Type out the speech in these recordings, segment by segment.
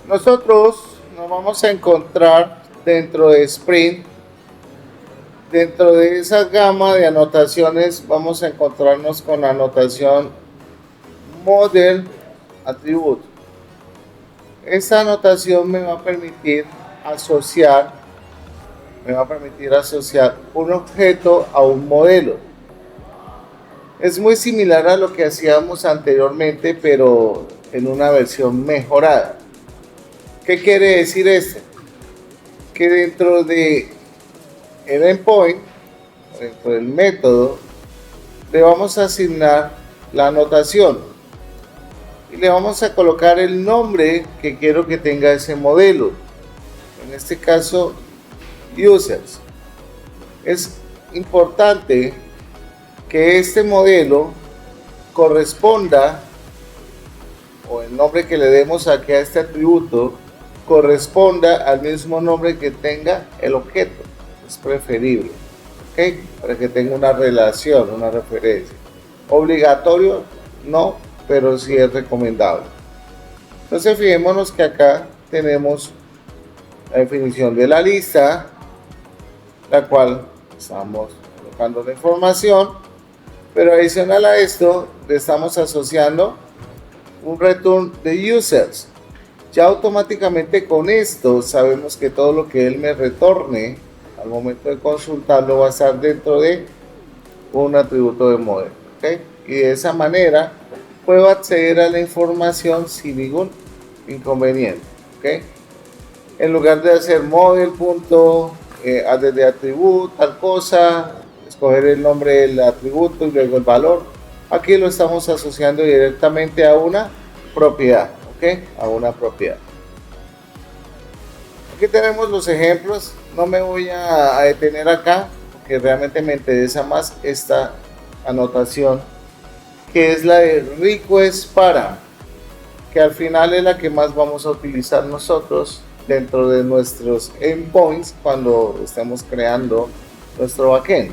Nosotros nos vamos a encontrar dentro de Sprint, dentro de esa gama de anotaciones, vamos a encontrarnos con la anotación Model Attribute. Esta anotación asociar, me va a permitir asociar un objeto a un modelo. Es muy similar a lo que hacíamos anteriormente, pero en una versión mejorada. ¿Qué quiere decir esto? Que dentro de el endpoint, dentro del método, le vamos a asignar la anotación y le vamos a colocar el nombre que quiero que tenga ese modelo. En este caso, users. Es importante que este modelo corresponda, o el nombre que le demos aquí a este atributo, corresponda al mismo nombre que tenga el objeto. Es preferible, ¿ok? Para que tenga una relación, una referencia. Obligatorio, no, pero sí es recomendable. Entonces fijémonos que acá tenemos la definición de la lista, la cual estamos colocando la información, pero adicional a esto le estamos asociando un return de users. Ya automáticamente con esto sabemos que todo lo que él me retorne al momento de consultarlo va a estar dentro de un atributo de modelo, ¿okay? Y de esa manera puedo acceder a la información sin ningún inconveniente, ¿okay? En lugar de hacer model punto desde atributo tal cosa, escoger el nombre del atributo y luego el valor, aquí lo estamos asociando directamente a una propiedad, ¿ok? A una propiedad. Aquí tenemos los ejemplos, no me voy a detener acá porque realmente me interesa más esta anotación, que es la de request para, que al final es la que más vamos a utilizar nosotros dentro de nuestros endpoints cuando estemos creando nuestro backend.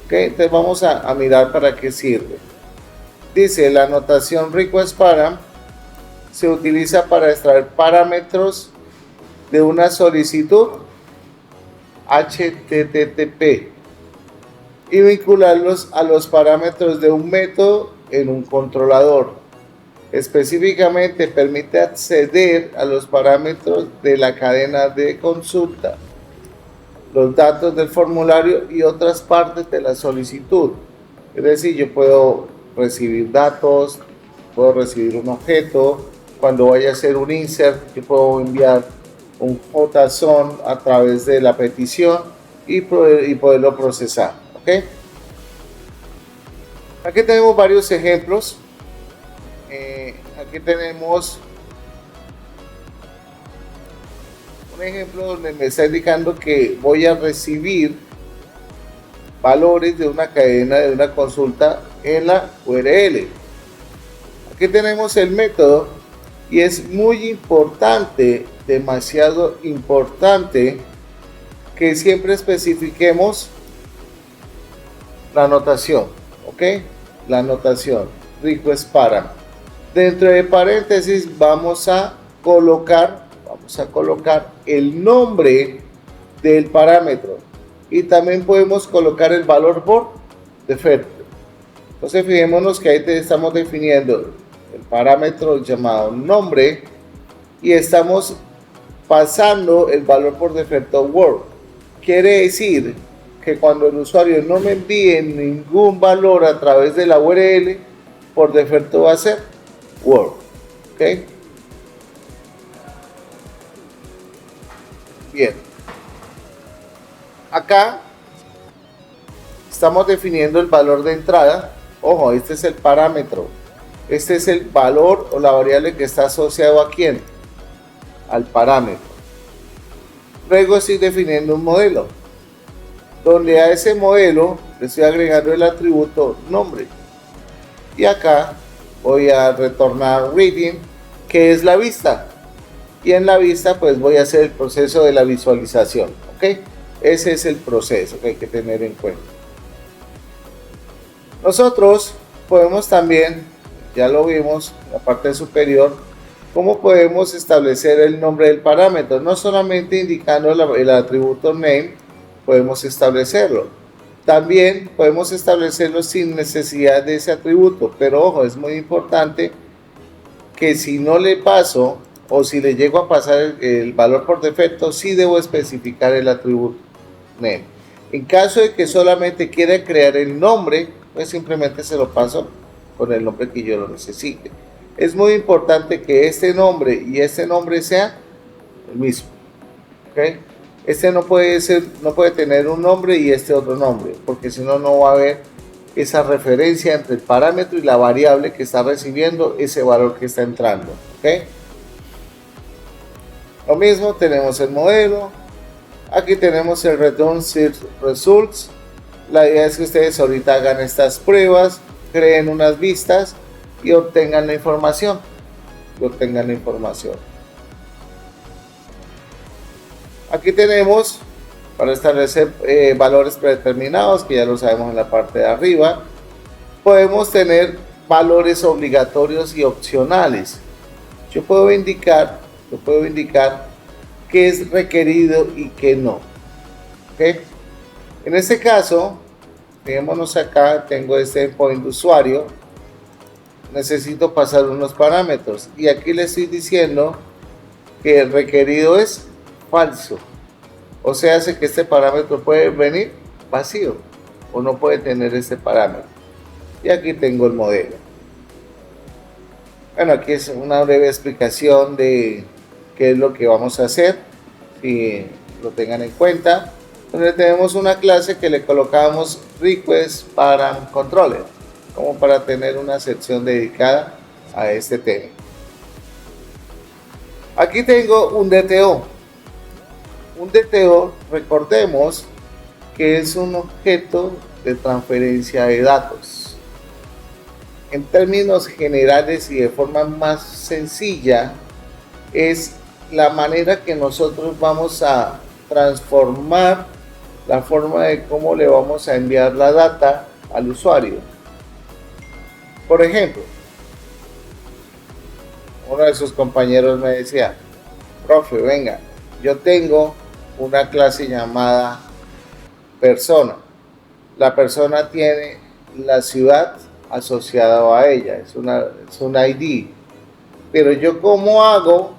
¿Okay? Entonces vamos a mirar para qué sirve. Dice, la anotación request para se utiliza para extraer parámetros de una solicitud HTTP y vincularlos a los parámetros de un método en un controlador. Específicamente permite acceder a los parámetros de la cadena de consulta, los datos del formulario y otras partes de la solicitud. Es decir, yo puedo recibir datos, puedo recibir un objeto, cuando vaya a hacer un insert, yo puedo enviar un JSON a través de la petición y poderlo procesar, ¿ok? Aquí tenemos varios ejemplos. Aquí tenemos un ejemplo donde me está indicando que voy a recibir valores de una cadena, de una consulta en la URL. Aquí tenemos el método y es muy importante, demasiado importante, que siempre especifiquemos la anotación, ¿ok? La anotación, request para. Dentro de paréntesis vamos a colocar el nombre del parámetro y también podemos colocar el valor por defecto. Entonces fijémonos que ahí estamos definiendo el parámetro llamado nombre y estamos pasando el valor por defecto Word. Quiere decir que cuando el usuario no me envíe ningún valor a través de la URL, por defecto va a ser Word. ¿Ok? Bien. Acá estamos definiendo el valor de entrada. Ojo, este es el parámetro. Este es el valor o la variable que está asociado a quién, al parámetro. Luego estoy definiendo un modelo, donde a ese modelo le estoy agregando el atributo nombre. Y acá voy a retornar reading, que es la vista. Y en la vista pues voy a hacer el proceso de la visualización. ¿Ok? Ese es el proceso que hay que tener en cuenta. Nosotros podemos también, ya lo vimos en la parte superior, ¿Cómo podemos establecer el nombre del parámetro? No solamente indicando el atributo name, podemos establecerlo. También podemos establecerlo sin necesidad de ese atributo, pero ojo, es muy importante que si no le paso o si le llego a pasar el valor por defecto, sí debo especificar el atributo name. En caso de que solamente quiera crear el nombre, pues simplemente se lo paso con el nombre que yo lo necesite. Es muy importante que este nombre y este nombre sean el mismo. ¿Okay? Este no puede tener un nombre y este otro nombre, porque si no, no va a haber esa referencia entre el parámetro y la variable que está recibiendo ese valor que está entrando. ¿Okay? Lo mismo, tenemos el modelo. Aquí tenemos el Return Search Results. La idea es que ustedes ahorita hagan estas pruebas, creen unas vistas y obtengan la información. Aquí tenemos para establecer valores predeterminados, que ya lo sabemos en la parte de arriba. Podemos tener valores obligatorios y opcionales. Yo puedo indicar qué es requerido y qué no. ¿Okay? En este caso, fijémonos acá, tengo este endpoint de usuario, necesito pasar unos parámetros y aquí le estoy diciendo que el requerido es falso, o sea, hace que este parámetro puede venir vacío o no puede tener este parámetro. Y aquí tengo el modelo. Bueno, aquí es una breve explicación de qué es lo que vamos a hacer, si lo tengan en cuenta. Donde tenemos una clase que le colocamos request param controller, como para tener una sección dedicada a este tema. Aquí tengo un DTO. Un DTO, recordemos que es un objeto de transferencia de datos. En términos generales y de forma más sencilla, es la manera que nosotros vamos a transformar la forma de cómo le vamos a enviar la data al usuario. Por ejemplo, uno de sus compañeros me decía: profe, venga, yo tengo una clase llamada persona. La persona tiene la ciudad asociada a ella, es un ID. Pero yo, ¿cómo hago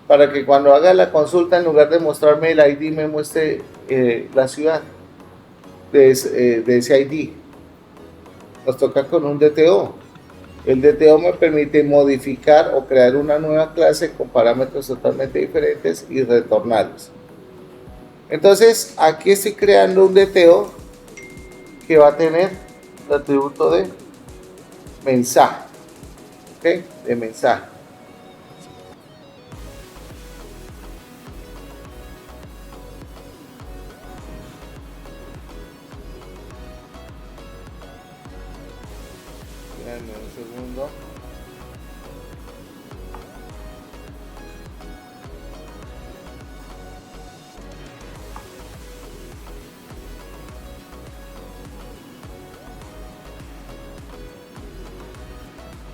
para que cuando haga la consulta, en lugar de mostrarme el ID, me muestre la ciudad de ese ID? Nos toca con un DTO. El DTO me permite modificar o crear una nueva clase con parámetros totalmente diferentes y retornarlos. Entonces, aquí estoy creando un DTO que va a tener el atributo de mensaje. ¿Okay? De mensaje. Espérenme un segundo.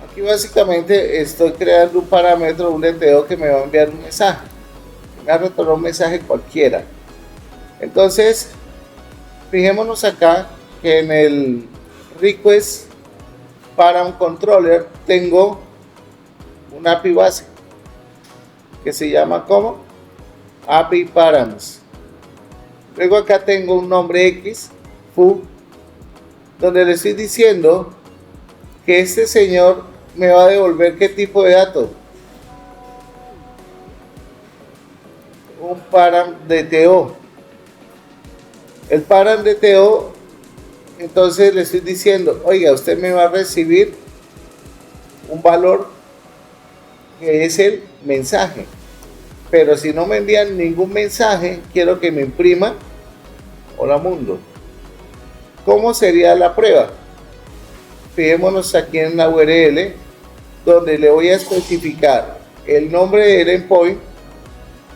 Aquí básicamente estoy creando un parámetro, un DTO que me va a enviar un mensaje. Me va a retornar un mensaje cualquiera. Entonces, fijémonos acá que en el request para un controller tengo un API base que se llama como API params. Luego acá tengo un nombre X, foo, donde le estoy diciendo que este señor me va a devolver qué tipo de datos. Un param DTO. El param DTO, entonces le estoy diciendo: oiga, usted me va a recibir un valor que es el mensaje, pero si no me envían ningún mensaje, quiero que me imprima hola mundo. ¿Cómo sería la prueba? Fijémonos aquí en la URL, donde le voy a especificar el nombre del endpoint,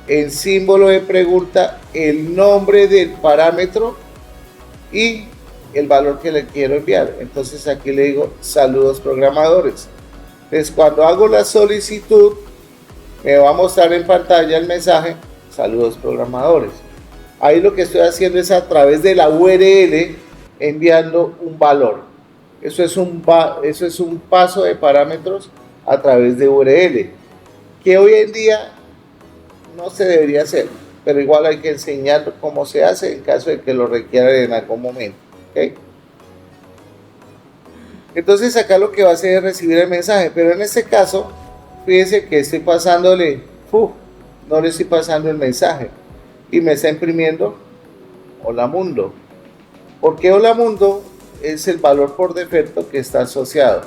el símbolo de pregunta, el nombre del parámetro y el valor que le quiero enviar. Entonces aquí le digo: saludos programadores. Entonces cuando hago la solicitud, me va a mostrar en pantalla el mensaje, saludos programadores. Ahí lo que estoy haciendo es a través de la URL enviando un valor. Eso es un paso de parámetros a través de URL, que hoy en día no se debería hacer, pero igual hay que enseñar cómo se hace en caso de que lo requieran en algún momento. ¿Okay? Entonces acá lo que va a hacer es recibir el mensaje, pero en este caso, fíjense que estoy pasándole, no le estoy pasando el mensaje y me está imprimiendo Hola Mundo. ¿Por qué Hola Mundo? Es el valor por defecto que está asociado.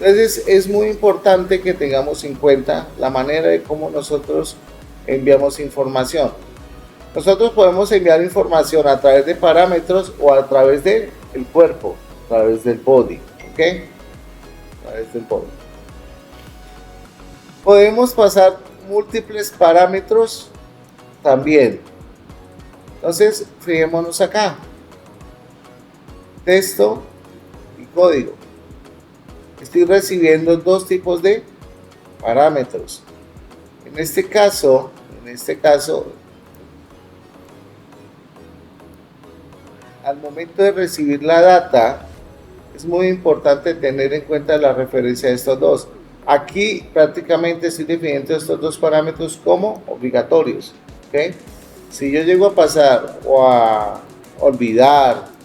Entonces es muy importante que tengamos en cuenta la manera de cómo nosotros enviamos información. Nosotros podemos enviar información a través de parámetros o a través del cuerpo, a través del body, ¿ok? A través del body. Podemos pasar múltiples parámetros también. Entonces, fijémonos acá. Texto y código. Estoy recibiendo dos tipos de parámetros. En este caso, al momento de recibir la data, es muy importante tener en cuenta la referencia de estos dos. Aquí prácticamente estoy definiendo estos dos parámetros como obligatorios. ¿Okay? Si yo llego a pasar o a olvidar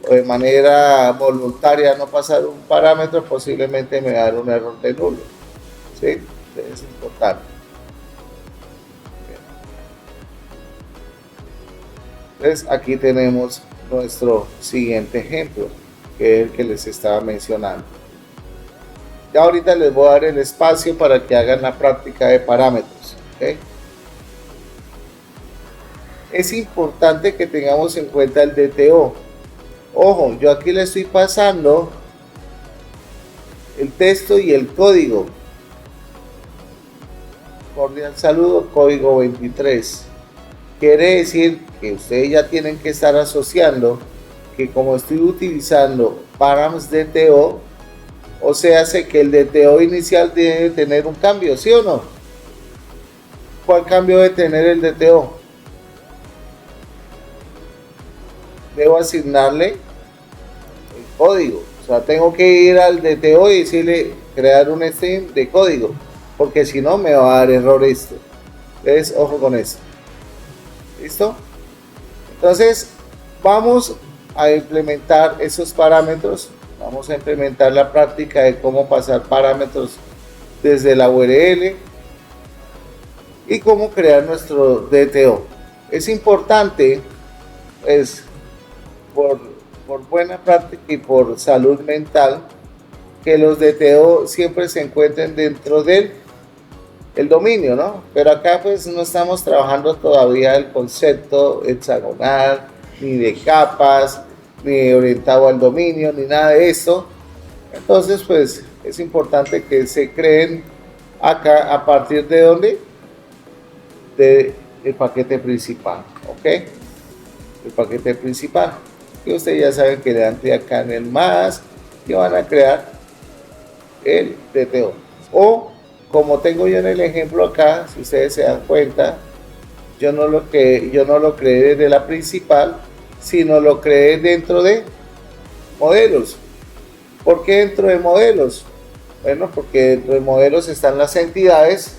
o de manera voluntaria no pasar un parámetro, posiblemente me va a dar un error de nulo. ¿Sí? Es importante. Entonces aquí tenemos nuestro siguiente ejemplo, que es el que les estaba mencionando. Ya ahorita les voy a dar el espacio para que hagan la práctica de parámetros. ¿Okay? Es importante que tengamos en cuenta el DTO. Ojo, yo aquí le estoy pasando el texto y el código. Cordial saludo, código 23. Quiere decir que ustedes ya tienen que estar asociando que como estoy utilizando params DTO, o sea, hace que el DTO inicial debe tener un cambio, ¿sí o no? ¿Cuál cambio debe tener el DTO? Debo asignarle el código. O sea, tengo que ir al DTO y decirle crear un string de código, porque si no me va a dar error esto. Entonces, ojo con eso. ¿Listo? Entonces, vamos a implementar esos parámetros. Vamos a implementar la práctica de cómo pasar parámetros desde la URL y cómo crear nuestro DTO. Es importante, pues, por buena práctica y por salud mental, que los DTO siempre se encuentren dentro del dominio, ¿no? Pero acá pues no estamos trabajando todavía el concepto hexagonal, ni de capas, ni orientado al dominio, ni nada de eso. Entonces pues es importante que se creen acá a partir de ¿dónde? De el paquete principal, ¿ok? El paquete principal. Y ustedes ya saben que le dan clic acá en el más y van a crear el DTO. O como tengo yo en el ejemplo acá, si ustedes se dan cuenta, yo no lo creé desde la principal, sino lo creé dentro de modelos. ¿Por qué dentro de modelos? Bueno, porque dentro de modelos están las entidades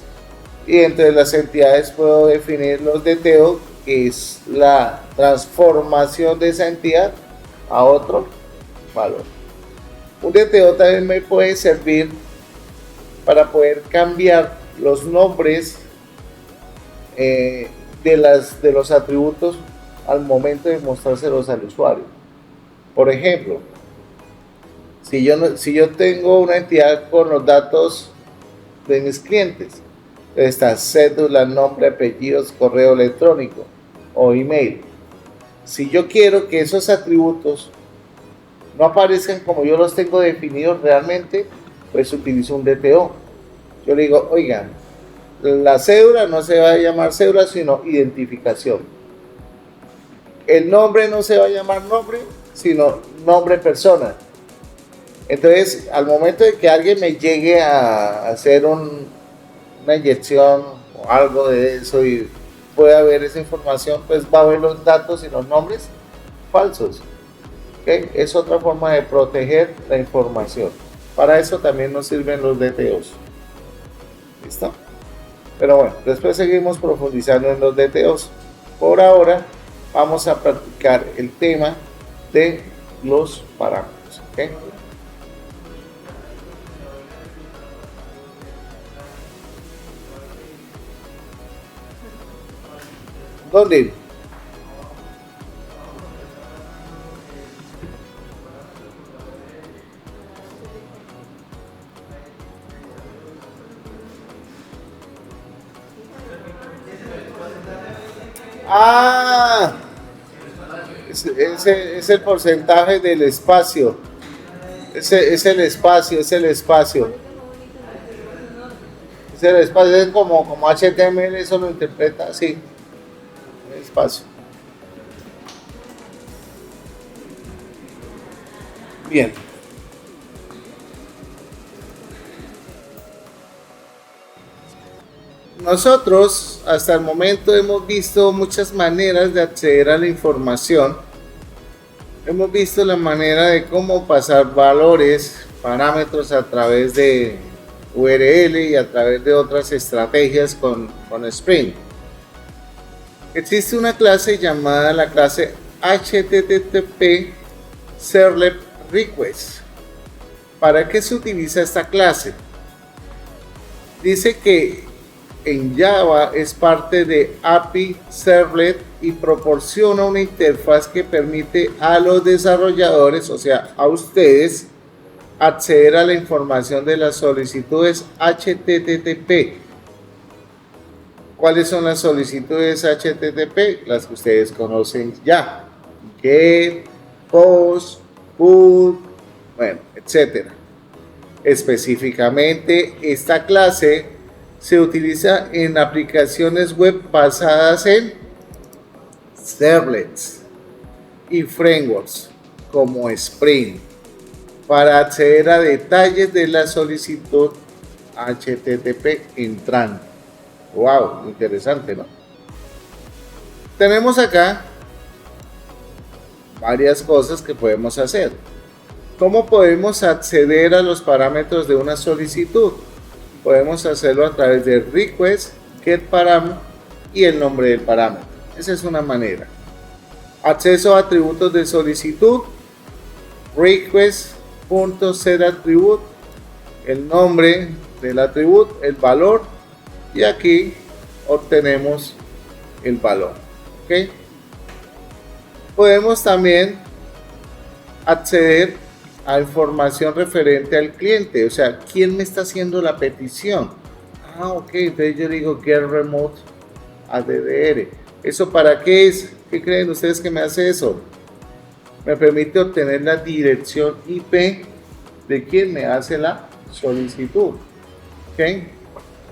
y dentro de las entidades puedo definir los DTO, que es la transformación de esa entidad a otro valor. Un DTO también me puede servir para poder cambiar los nombres de los atributos al momento de mostrárselos al usuario. Por ejemplo, si yo tengo una entidad con los datos de mis clientes, está cédula, nombre, apellidos, correo electrónico o email. Si yo quiero que esos atributos no aparezcan como yo los tengo definidos realmente, pues utilizo un DTO. Yo le digo, oigan, la cédula no se va a llamar cédula, sino identificación. El nombre no se va a llamar nombre, sino nombre persona. Entonces, al momento de que alguien me llegue a hacer una inyección o algo de eso y pueda ver esa información, pues va a ver los datos y los nombres falsos. ¿Okay? Es otra forma de proteger la información. Para eso también nos sirven los DTOs. ¿Listo? Pero bueno, después seguimos profundizando en los DTOs. Por ahora vamos a practicar el tema de los parámetros. ¿Okay? ¿Dónde? Ah, ese es el porcentaje del espacio. Es el espacio, es el espacio. Es el espacio, es como HTML, eso lo interpreta así. El espacio. Bien. Nosotros hasta el momento hemos visto muchas maneras de acceder a la información. Hemos visto la manera de cómo pasar valores, parámetros a través de URL y a través de otras estrategias con Spring. Existe una clase llamada la clase HTTP Servlet Request. ¿Para qué se utiliza esta clase? Dice que en Java es parte de API Servlet y proporciona una interfaz que permite a los desarrolladores, o sea, a ustedes, acceder a la información de las solicitudes HTTP. ¿Cuáles son las solicitudes HTTP? Las que ustedes conocen ya. Get, Post, Put, bueno, etcétera. Específicamente, esta clase se utiliza en aplicaciones web basadas en servlets y frameworks como Spring para acceder a detalles de la solicitud HTTP entrante. Wow, interesante, ¿no? Tenemos acá varias cosas que podemos hacer. ¿Cómo podemos acceder a los parámetros de una solicitud? Podemos hacerlo a través de request, get parámetro y el nombre del parámetro. Esa es una manera. Acceso a atributos de solicitud, request.setAttribute, el nombre del atributo, el valor, y aquí obtenemos el valor. ¿Okay? Podemos también acceder a información referente al cliente, o sea, ¿quién me está haciendo la petición? Ah, ok, entonces yo digo get remote addr. ¿Eso para qué es? ¿Qué creen ustedes que me hace eso? Me permite obtener la dirección IP de quien me hace la solicitud. ¿Okay?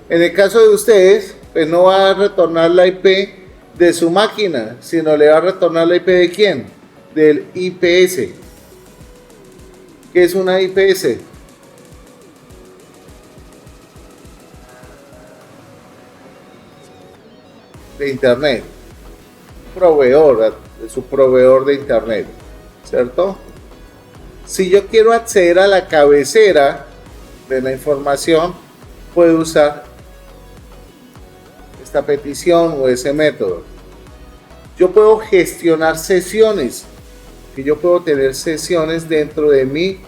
En el caso de ustedes, pues no va a retornar la IP de su máquina, sino le va a retornar la IP de quién? Del IPS. ¿Qué es una IPS? De internet. Proveedor, de su proveedor de internet, ¿cierto? Si yo quiero acceder a la cabecera de la información, puedo usar esta petición o ese método. Yo puedo gestionar sesiones, que yo puedo tener sesiones dentro de mi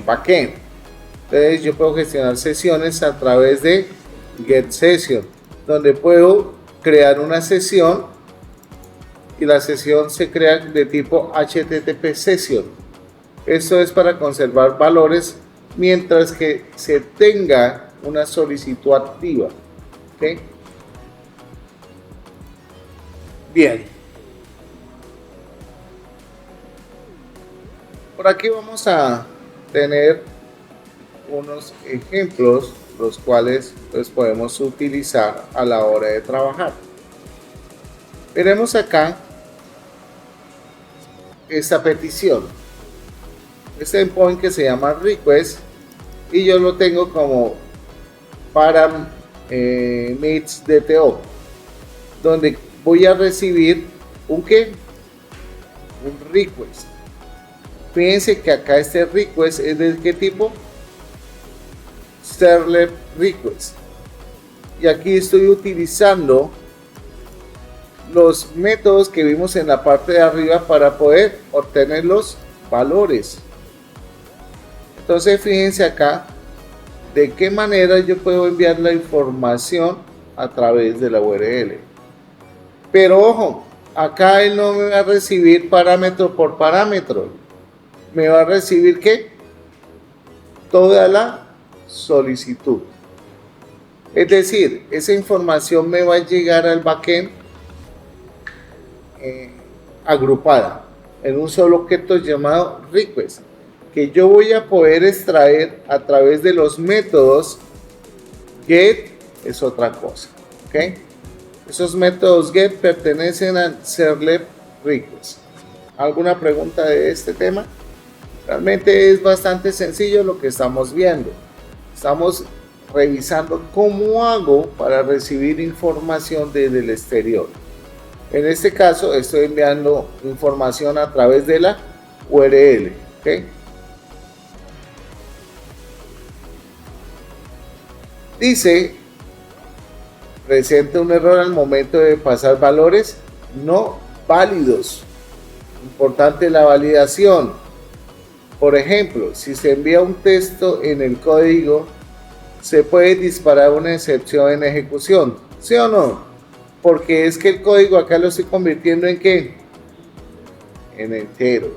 backend. Entonces yo puedo gestionar sesiones a través de get session, donde puedo crear una sesión y la sesión se crea de tipo HTTP session. Esto es para conservar valores mientras que se tenga una solicitud activa. ¿Okay? Bien. Por aquí vamos a tener unos ejemplos los cuales pues podemos utilizar a la hora de trabajar. Veremos acá esta petición, este endpoint que se llama request y yo lo tengo como para meets DTO, donde voy a recibir un request. Fíjense que acá este request es de qué tipo, servlet request, y aquí estoy utilizando los métodos que vimos en la parte de arriba para poder obtener los valores. Entonces fíjense acá de qué manera yo puedo enviar la información a través de la URL. Pero ojo, acá él no me va a recibir parámetro por parámetro, me va a recibir ¿qué? Toda la solicitud. Es decir, esa información me va a llegar al backend agrupada en un solo objeto llamado request, que yo voy a poder extraer a través de los métodos get, es otra cosa, ¿ok? Esos métodos get pertenecen al servlet request. ¿Alguna pregunta de este tema? Realmente es bastante sencillo lo que estamos viendo. Estamos revisando cómo hago para recibir información desde el exterior. En este caso estoy enviando información a través de la URL, ¿ok? Dice, presenta un error al momento de pasar valores no válidos. Importante la validación. Por ejemplo, si se envía un texto en el código, se puede disparar una excepción en ejecución, ¿sí o no? Porque es que el código acá lo estoy convirtiendo en ¿qué? En entero.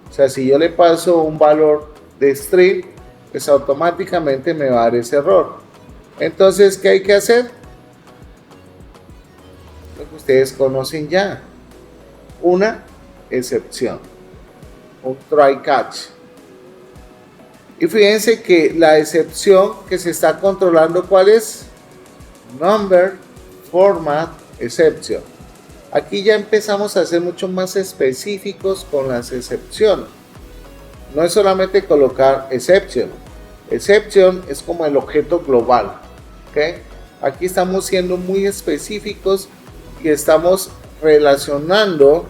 O sea, si yo le paso un valor de string, pues automáticamente me va a dar ese error. Entonces, ¿qué hay que hacer? Lo que ustedes conocen ya. Una excepción. Un try catch. Y fíjense que la excepción que se está controlando, ¿cuál es? Number format exception. Aquí ya empezamos a ser mucho más específicos con las excepciones. No es solamente colocar exception. Exception es como el objeto global, ¿ok? Aquí estamos siendo muy específicos y estamos relacionando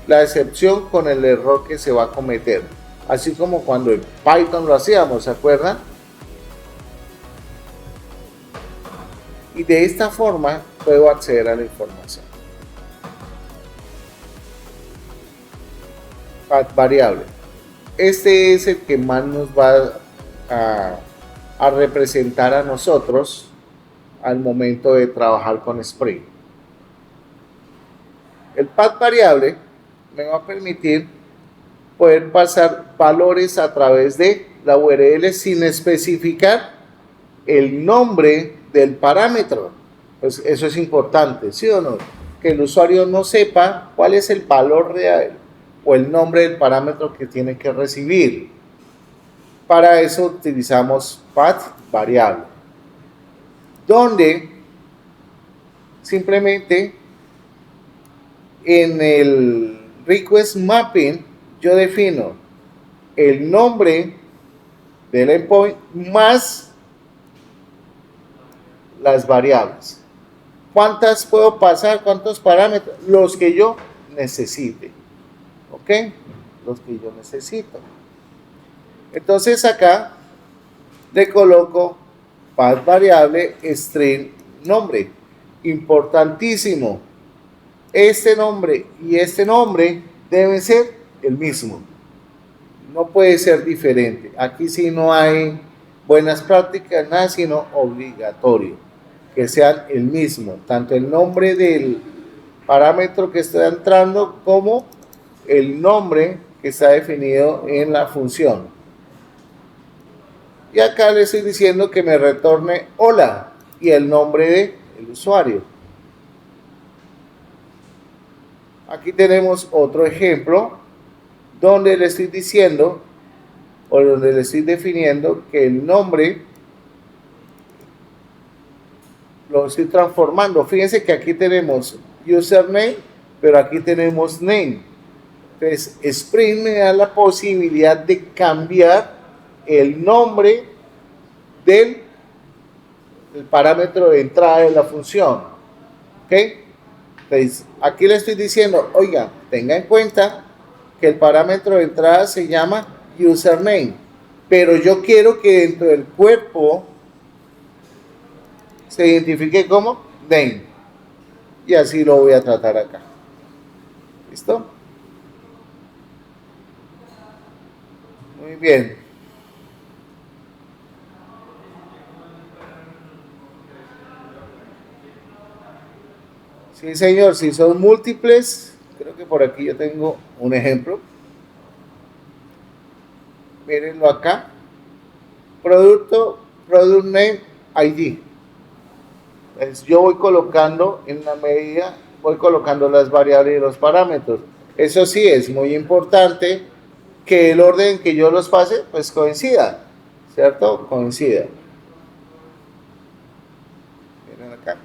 la excepción con el error que se va a cometer. Así como cuando en Python lo hacíamos, ¿se acuerdan? Y de esta forma puedo acceder a la información. Path variable. Este es el que más nos va a representar a nosotros al momento de trabajar con Spring. El path variable me va a permitir poder pasar valores a través de la URL sin especificar el nombre del parámetro. Pues eso es importante, ¿sí o no? Que el usuario no sepa cuál es el valor real o el nombre del parámetro que tiene que recibir. Para eso utilizamos path variable, donde simplemente en el request mapping yo defino el nombre del endpoint más las variables. ¿Cuántas puedo pasar? ¿Cuántos parámetros? Los que yo necesite. ¿Ok? Los que yo necesito. Entonces acá le coloco path variable string nombre. Importantísimo. Este nombre y este nombre deben ser el mismo. No puede ser diferente. Aquí sí no hay buenas prácticas, nada sino obligatorio. Que sean el mismo. Tanto el nombre del parámetro que está entrando como el nombre que está definido en la función. Y acá le estoy diciendo que me retorne hola y el nombre del usuario. Aquí tenemos otro ejemplo donde le estoy diciendo o donde le estoy definiendo que el nombre lo estoy transformando. Fíjense que aquí tenemos username, pero aquí tenemos name. Entonces, Spring me da la posibilidad de cambiar el nombre del parámetro de entrada de la función. ¿Ok? Entonces, aquí le estoy diciendo, oiga, tenga en cuenta que el parámetro de entrada se llama username, pero yo quiero que dentro del cuerpo se identifique como name. Y así lo voy a tratar acá. ¿Listo? Muy bien. Sí, señor, si son múltiples, creo que por aquí yo tengo un ejemplo. Mírenlo acá. Producto, product name, ID. Entonces, yo voy colocando en la medida, voy colocando las variables y los parámetros. Eso sí, es muy importante que el orden que yo los pase, pues coincida, ¿cierto? Coincida. Miren acá.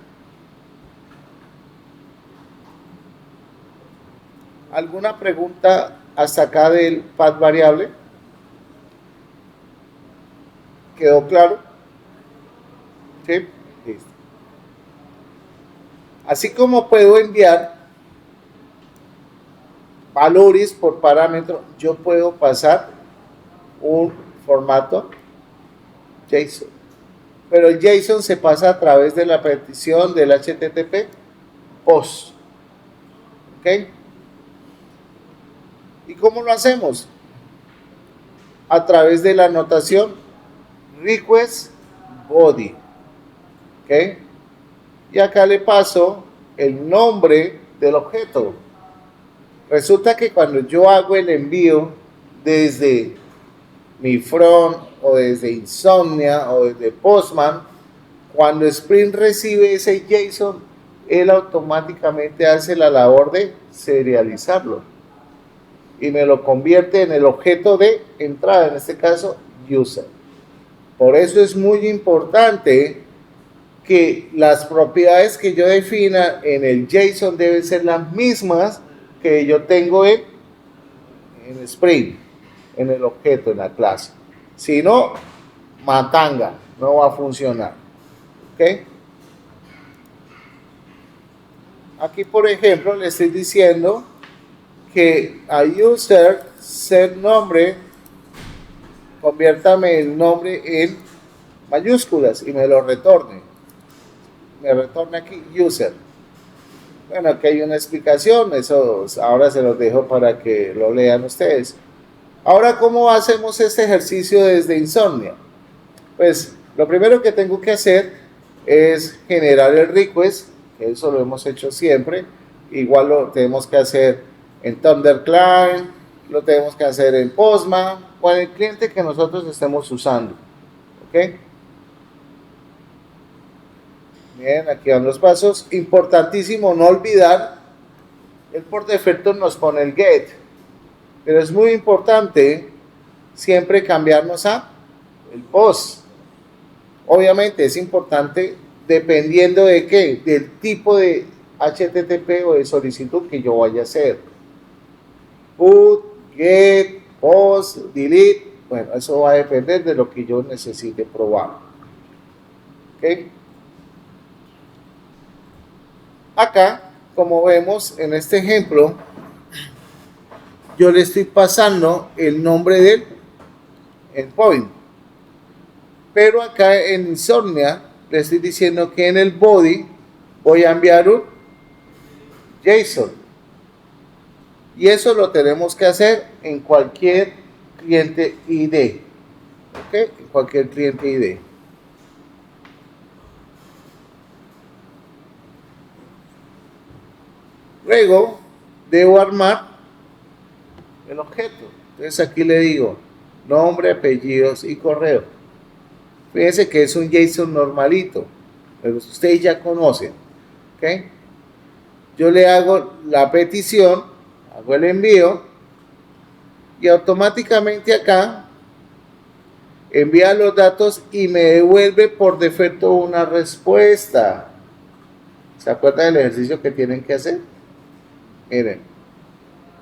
¿Alguna pregunta hasta acá del path variable? ¿Quedó claro? ¿Sí? Listo. Así como puedo enviar valores por parámetro, yo puedo pasar un formato JSON. Pero el JSON se pasa a través de la petición del HTTP POST. ¿Ok? ¿Y cómo lo hacemos? A través de la anotación request body. ¿Ok? Y acá le paso el nombre del objeto. Resulta que cuando yo hago el envío desde mi front o desde Insomnia o desde Postman, cuando Spring recibe ese JSON, él automáticamente hace la labor de serializarlo y me lo convierte en el objeto de entrada, en este caso user. Por eso es muy importante que las propiedades que yo defina en el JSON deben ser las mismas que yo tengo en Spring, en el objeto, en la clase. Si no, matanga, no va a funcionar. ¿Ok? Aquí, por ejemplo, le estoy diciendo que a user set nombre, conviértame el nombre en mayúsculas y me lo retorne. Me retorna aquí user. Bueno, aquí hay una explicación, eso ahora se los dejo para que lo lean ustedes. Ahora, ¿cómo hacemos este ejercicio desde Insomnia? Pues lo primero que tengo que hacer es generar el request, que eso lo hemos hecho siempre. Igual lo tenemos que hacer en ThunderClient, lo tenemos que hacer en Postman o en el cliente que nosotros estemos usando. ¿Ok? Bien, aquí van los pasos. Importantísimo no olvidar, él por defecto nos pone el get, pero es muy importante siempre cambiarnos a el post. Obviamente es importante dependiendo de qué, del tipo de HTTP o de solicitud que yo vaya a hacer. Put, get, post, delete, bueno, eso va a depender de lo que yo necesite probar. ¿Ok? Acá, como vemos en este ejemplo, yo le estoy pasando el nombre del endpoint. Pero acá en Insomnia le estoy diciendo que en el body voy a enviar un JSON. Y eso lo tenemos que hacer en cualquier cliente ID. ¿Ok? En cualquier cliente ID. Luego debo armar el objeto. Entonces aquí le digo nombre, apellidos y correo. Fíjense que es un JSON normalito, pero ustedes ya conocen. ¿Ok? Yo le hago la petición, hago el envío y automáticamente acá envía los datos y me devuelve por defecto una respuesta. ¿Se acuerdan del ejercicio que tienen que hacer? Miren,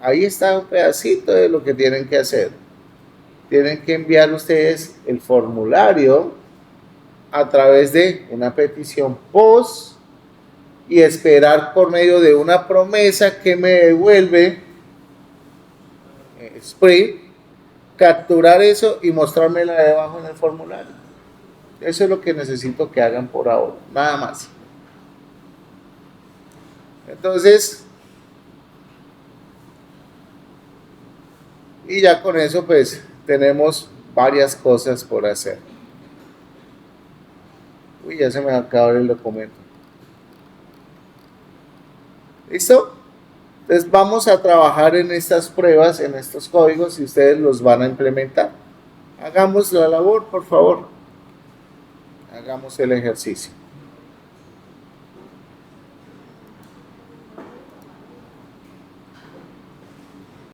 ahí está un pedacito de lo que tienen que hacer. Tienen que enviar ustedes el formulario a través de una petición POST y esperar por medio de una promesa que me devuelve Spring, capturar eso y mostrármela debajo en el formulario. Eso es lo que necesito que hagan por ahora, nada más. Entonces, y ya con eso pues tenemos varias cosas por hacer. Uy, ya se me va a acabar el documento. ¿Listo? Entonces vamos a trabajar en estas pruebas, en estos códigos y ustedes los van a implementar. Hagamos la labor, por favor. Hagamos el ejercicio.